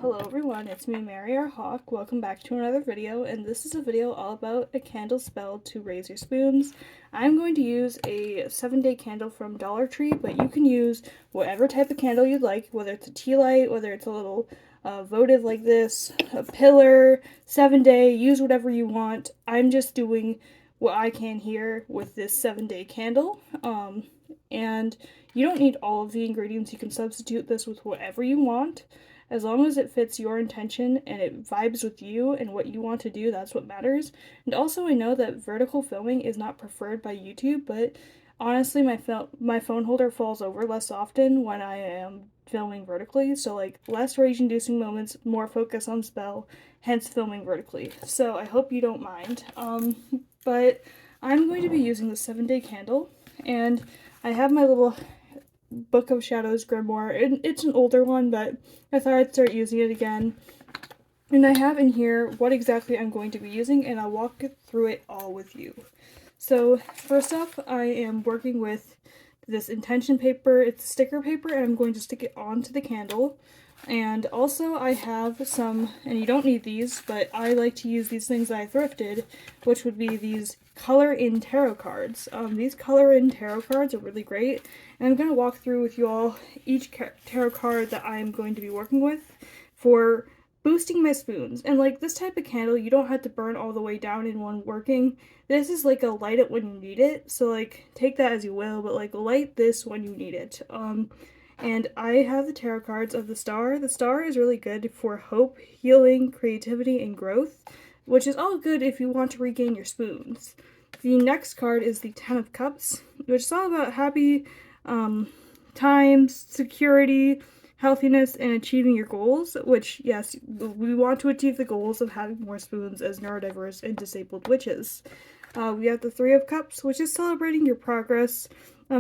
Hello everyone, it's me, Mary our Hawk. Welcome back to another video, and this is a video all about a candle spell to raise your spoons. I'm going to use a 7-day candle from Dollar Tree, but you can use whatever type of candle you'd like, whether it's a tea light, whether it's a little votive like this, a pillar, 7-day, use whatever you want. I'm just doing what I can here with this 7-day candle, and you don't need all of the ingredients. You can substitute this with whatever you want. As long as it fits your intention and it vibes with you and what you want to do, that's what matters. And also, I know that vertical filming is not preferred by YouTube, but honestly, my phone holder falls over less often when I am filming vertically. So, like, less rage-inducing moments, more focus on spell, hence filming vertically. So, I hope you don't mind. But I'm going to be using the 7-day candle, and I have my little Book of Shadows grimoire. It's an older one, but I thought I'd start using it again. And I have in here what exactly I'm going to be using, and I'll walk through it all with you. So first off, I am working with this intention paper. It's sticker paper, and I'm going to stick it onto the candle. And also I have some, and you don't need these, but I like to use these things that I thrifted, which would be these color in tarot cards. These color in tarot cards are really great, and I'm going to walk through with you all each tarot card that I'm going to be working with for boosting my spoons. And like this type of candle, you don't have to burn all the way down in one working. This is like a light it when you need it, so like take that as you will, but like light this when you need it. And I have the tarot cards of the Star. The Star is really good for hope, healing, creativity, and growth, which is all good if you want to regain your spoons. The next card is the Ten of Cups, which is all about happy times, security, healthiness, and achieving your goals, which, yes, we want to achieve the goals of having more spoons as neurodiverse and disabled witches. We have the Three of Cups, which is celebrating your progress,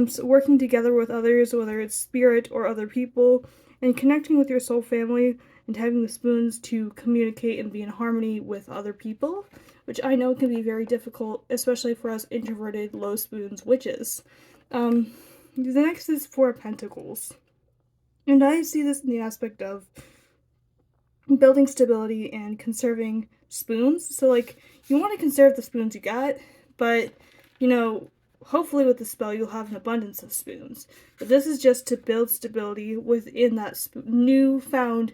so working together with others, whether it's spirit or other people, and connecting with your soul family, and having the spoons to communicate and be in harmony with other people, which I know can be very difficult, especially for us introverted, low spoons witches. The next is Four of Pentacles, and I see this in the aspect of building stability and conserving spoons. So, like, you want to conserve the spoons you got, but, you know, hopefully with the spell you'll have an abundance of spoons. But this is just to build stability within that newfound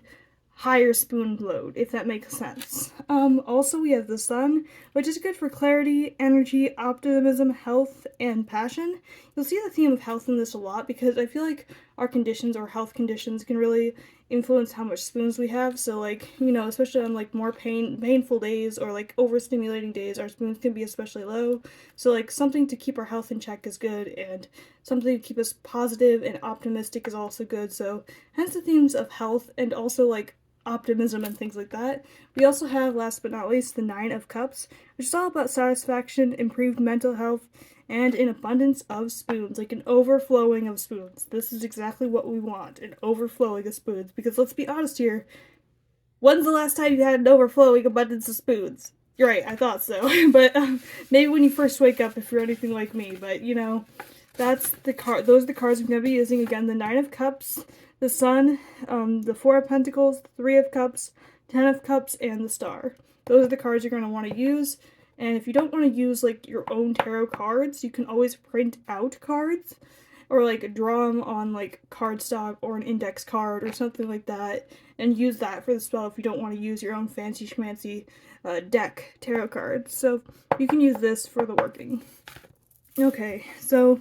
higher spoon load, if that makes sense. Also we have the Sun, which is good for clarity, energy, optimism, health, and passion. You'll see the theme of health in this a lot because I feel like our conditions or health conditions can really influence how much spoons we have. So like, you know, especially on like more painful days or like overstimulating days, our spoons can be especially low. So like something to keep our health in check is good, and something to keep us positive and optimistic is also good. So hence the themes of health and also like optimism and things like that. We also have, last but not least, the Nine of Cups, which is all about satisfaction, improved mental health, and an abundance of spoons, like an overflowing of spoons. This is exactly what we want, an overflowing of spoons, because let's be honest here, when's the last time you had an overflowing abundance of spoons? You're right, I thought so, but maybe when you first wake up if you're anything like me, but you know, that's the card. Those are the cards I'm going to be using. Again, the Nine of Cups, the Sun, the Four of Pentacles, the Three of Cups, Ten of Cups, and the Star. Those are the cards you're going to want to use. And if you don't want to use like your own tarot cards, you can always print out cards or like draw them on like cardstock or an index card or something like that, and use that for the spell if you don't want to use your own fancy schmancy deck tarot cards. So you can use this for the working. Okay, so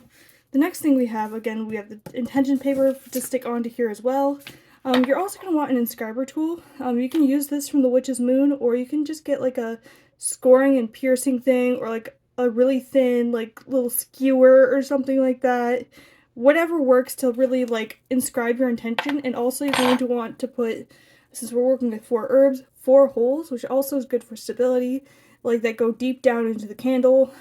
the next thing we have, again, we have the intention paper to stick onto here as well. You're also going to want an inscriber tool. You can use this from the Witch's Moon, or you can just get like a scoring and piercing thing, or like a really thin like little skewer or something like that. Whatever works to really like inscribe your intention. And also you're going to want to put, since we're working with 4 herbs, 4 holes, which also is good for stability, like that go deep down into the candle,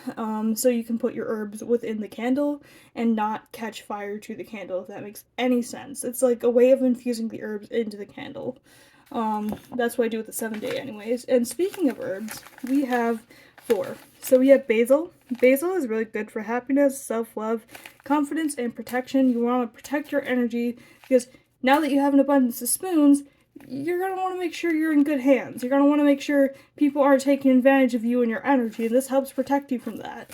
so you can put your herbs within the candle and not catch fire to the candle, if that makes any sense. It's like a way of infusing the herbs into the candle. That's what I do with the 7-day anyways. And speaking of herbs, we have 4. So we have basil. Basil is really good for happiness, self-love, confidence, and protection. You want to protect your energy because now that you have an abundance of spoons, you're going to want to make sure you're in good hands. You're going to want to make sure people aren't taking advantage of you and your energy, and this helps protect you from that.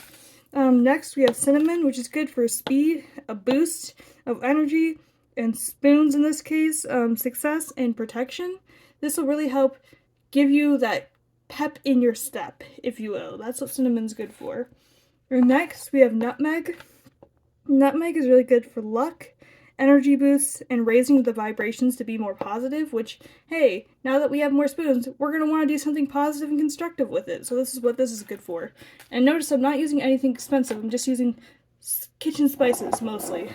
Next, we have cinnamon, which is good for speed, a boost of energy, and spoons in this case, success and protection. This will really help give you that pep in your step, if you will. That's what cinnamon's good for. Next, we have nutmeg. Nutmeg is really good for luck, energy boosts, and raising the vibrations to be more positive, which, hey, now that we have more spoons, we're going to want to do something positive and constructive with it. So this is what this is good for. And notice I'm not using anything expensive. I'm just using kitchen spices mostly.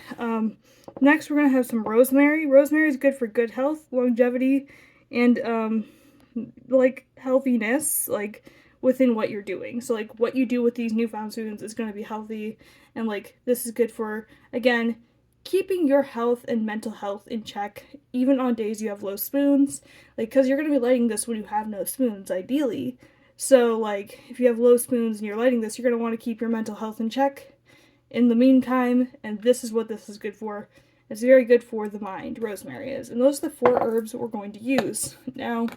Next, we're going to have some rosemary. Rosemary is good for good health, longevity, and like healthiness, like within what you're doing. So like what you do with these newfound spoons is going to be healthy, and like this is good for, again, keeping your health and mental health in check, even on days you have low spoons, like, because you're going to be lighting this when you have no spoons, ideally. So like if you have low spoons and you're lighting this, you're going to want to keep your mental health in check in the meantime, and this is what this is good for. It's very good for the mind, rosemary is. And those are the 4 herbs that we're going to use. Now,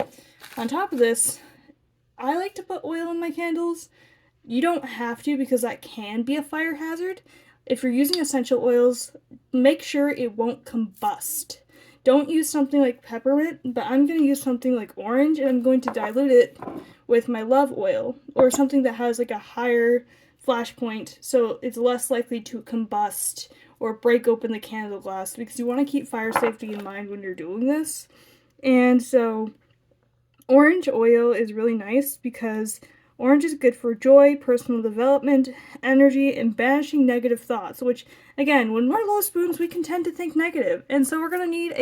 on top of this, I like to put oil in my candles. You don't have to, because that can be a fire hazard. If you're using essential oils, make sure it won't combust. Don't use something like peppermint, but I'm going to use something like orange, and I'm going to dilute it with my love oil, or something that has like a higher flash point, so it's less likely to combust or break open the candle glass, because you want to keep fire safety in mind when you're doing this. And so orange oil is really nice because orange is good for joy, personal development, energy, and banishing negative thoughts, which, again, when we're low spoons, we can tend to think negative. And so we're going to need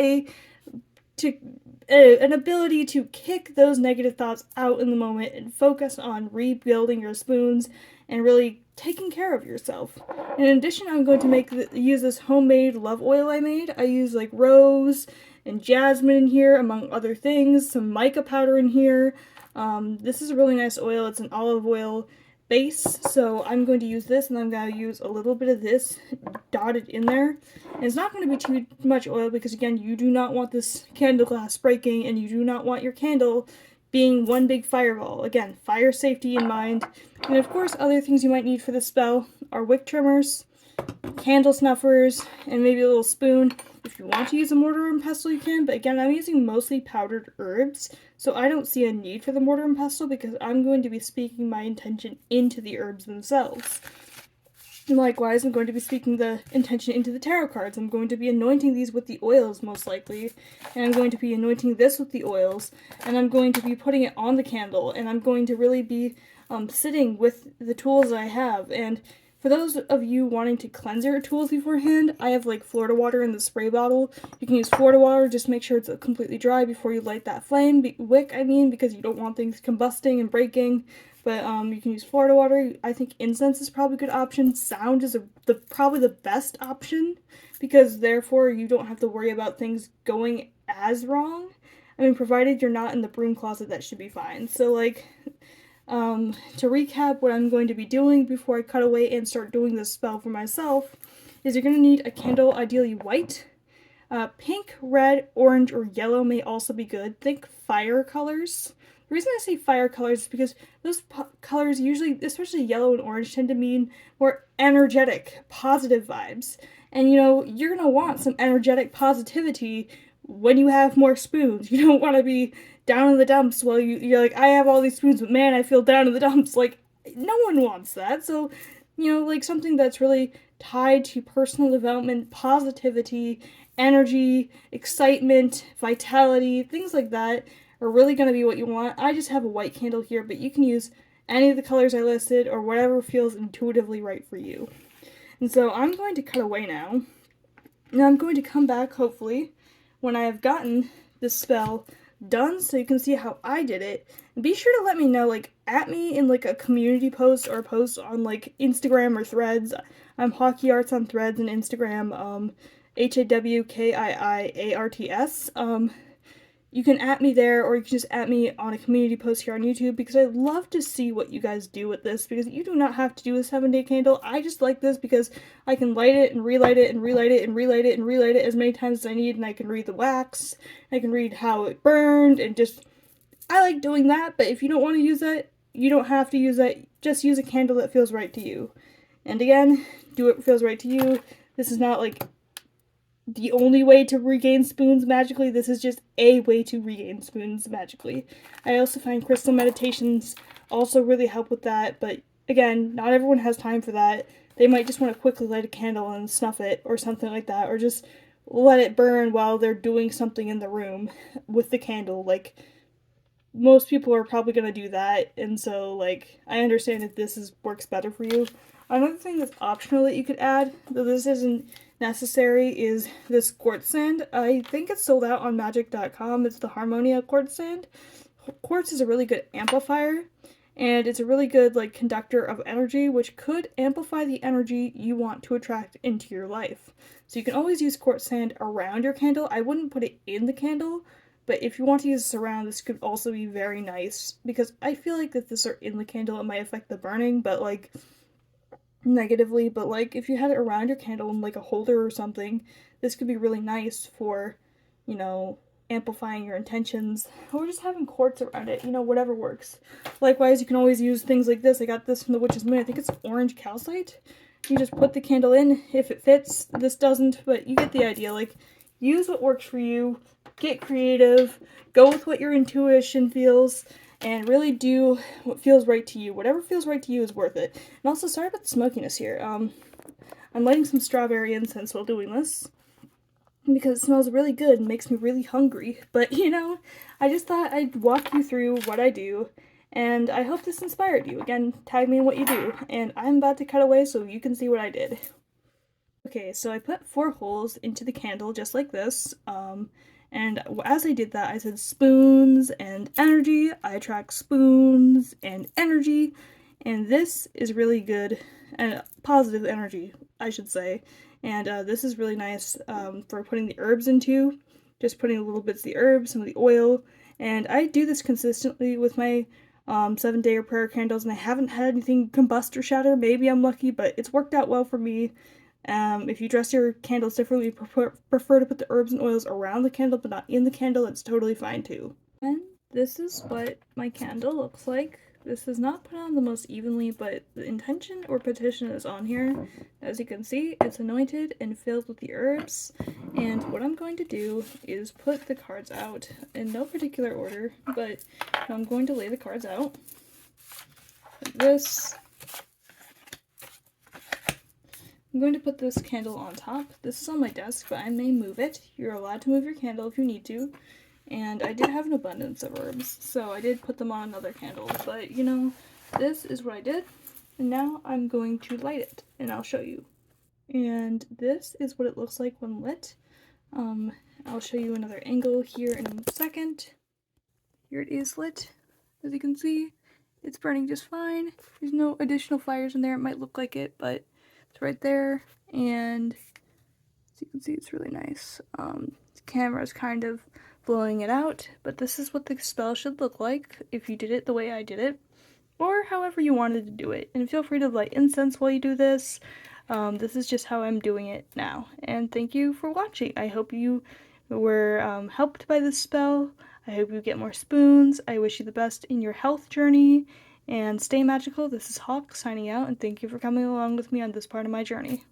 an ability to kick those negative thoughts out in the moment and focus on rebuilding your spoons and really taking care of yourself. In addition, I'm going to use this homemade love oil I made. I use like rose and jasmine in here, among other things, some mica powder in here. This is a really nice oil. It's an olive oil base, so I'm going to use this, and I'm going to use a little bit of this dotted in there. And it's not going to be too much oil, because again, you do not want this candle glass breaking, and you do not want your candle being one big fireball. Again, fire safety in mind. And of course, other things you might need for this spell are wick trimmers, candle snuffers, and maybe a little spoon. If you want to use a mortar and pestle, you can, but again, I'm using mostly powdered herbs, so I don't see a need for the mortar and pestle, because I'm going to be speaking my intention into the herbs themselves. And likewise, I'm going to be speaking the intention into the tarot cards. I'm going to be anointing these with the oils, most likely, and I'm going to be anointing this with the oils, and I'm going to be putting it on the candle, and I'm going to really be sitting with the tools I have. And for those of you wanting to cleanse your tools beforehand, I have like Florida water in the spray bottle. You can use Florida water, just make sure it's completely dry before you light that wick, because you don't want things combusting and breaking. But you can use Florida water. I think incense is probably a good option. Sound is probably the best option, because therefore you don't have to worry about things going as wrong. I mean, provided you're not in the broom closet, that should be fine. So like, to recap what I'm going to be doing before I cut away and start doing this spell for myself, is you're going to need a candle, ideally white. Pink, red, orange, or yellow may also be good. Think fire colors. The reason I say fire colors is because those colors usually, especially yellow and orange, tend to mean more energetic, positive vibes. And you're going to want some energetic positivity when you have more spoons. You don't want to be down in the dumps while you're like, I have all these spoons, but man, I feel down in the dumps. Like, no one wants that. So, like something that's really tied to personal development, positivity, energy, excitement, vitality, things like that are really going to be what you want. I just have a white candle here, but you can use any of the colors I listed or whatever feels intuitively right for you. And so I'm going to cut away now. And I'm going to come back, hopefully, when I have gotten this spell done, so you can see how I did it. And be sure to let me know, like, at me in like a community post or a post on like Instagram or Threads. I'm Hockey Arts on Threads and Instagram, HAWKIIARTS. you can at me there, or you can just at me on a community post here on YouTube, because I'd love to see what you guys do with this, because you do not have to do a 7-day candle. I just like this because I can light it and relight it and relight it and relight it and relight it as many times as I need, and I can read the wax, I can read how it burned, and just, I like doing that. But if you don't want to use that, you don't have to use that. Just use a candle that feels right to you. And again, do what feels right to you. This is not like the only way to regain spoons magically. This is just a way to regain spoons magically. I also find crystal meditations also really help with that, but again, not everyone has time for that. They might just want to quickly light a candle and snuff it or something like that, or just let it burn while they're doing something in the room with the candle. Like, most people are probably going to do that, and so, like, I understand if this works better for you. Another thing that's optional that you could add, though this isn't necessary, is this quartz sand. I think it's sold out on magic.com. It's the Harmonia quartz sand. Quartz is a really good amplifier, and it's a really good, like, conductor of energy, which could amplify the energy you want to attract into your life. So you can always use quartz sand around your candle. I wouldn't put it in the candle, but if you want to use this around, this could also be very nice, because I feel like if this are in the candle, it might affect the burning, but, like, negatively. But, like, if you had it around your candle in, like, a holder or something, this could be really nice for, you know, amplifying your intentions, or just having quartz around it, you know, whatever works. Likewise, you can always use things like this. I got this from the Witch's Moon. I think it's orange calcite. You just put the candle in if it fits. This doesn't, but you get the idea. Like, use what works for you, get creative, go with what your intuition feels, and really do what feels right to you. Whatever feels right to you is worth it. And also, sorry about the smokiness here. I'm lighting some strawberry incense while doing this, because it smells really good and makes me really hungry. But, you know, I just thought I'd walk you through what I do, and I hope this inspired you. Again, tag me in what you do. And I'm about to cut away so you can see what I did. Okay, so I put 4 holes into the candle just like this, and as I did that, I said spoons and energy. I attract spoons and energy, and this is really good, and positive energy, I should say. And this is really nice for putting the herbs into, just putting little bits of the herbs, some of the oil, and I do this consistently with my 7-day or prayer candles, and I haven't had anything combust or shatter. Maybe I'm lucky, but it's worked out well for me. If you dress your candles differently, prefer to put the herbs and oils around the candle but not in the candle, it's totally fine too. And this is what my candle looks like. This is not put on the most evenly, but the intention or petition is on here. As you can see, it's anointed and filled with the herbs. And what I'm going to do is put the cards out in no particular order, but I'm going to lay the cards out like this. I'm going to put this candle on top. This is on my desk, but I may move it. You're allowed to move your candle if you need to. And I did have an abundance of herbs, so I did put them on another candle. But, you know, this is what I did. And now I'm going to light it, and I'll show you. And this is what it looks like when lit. I'll show you another angle here in a second. Here it is lit. As you can see, it's burning just fine. There's no additional fires in there. It might look like it, but it's right there, and as you can see, it's really nice. The camera is kind of blowing it out, but this is what the spell should look like if you did it the way I did it, or however you wanted to do it. And feel free to light incense while you do this. This is just how I'm doing it now. And thank you for watching. I hope you were helped by this spell. I hope you get more spoons. I wish you the best in your health journey. And stay magical. This is Hawk signing out, and thank you for coming along with me on this part of my journey.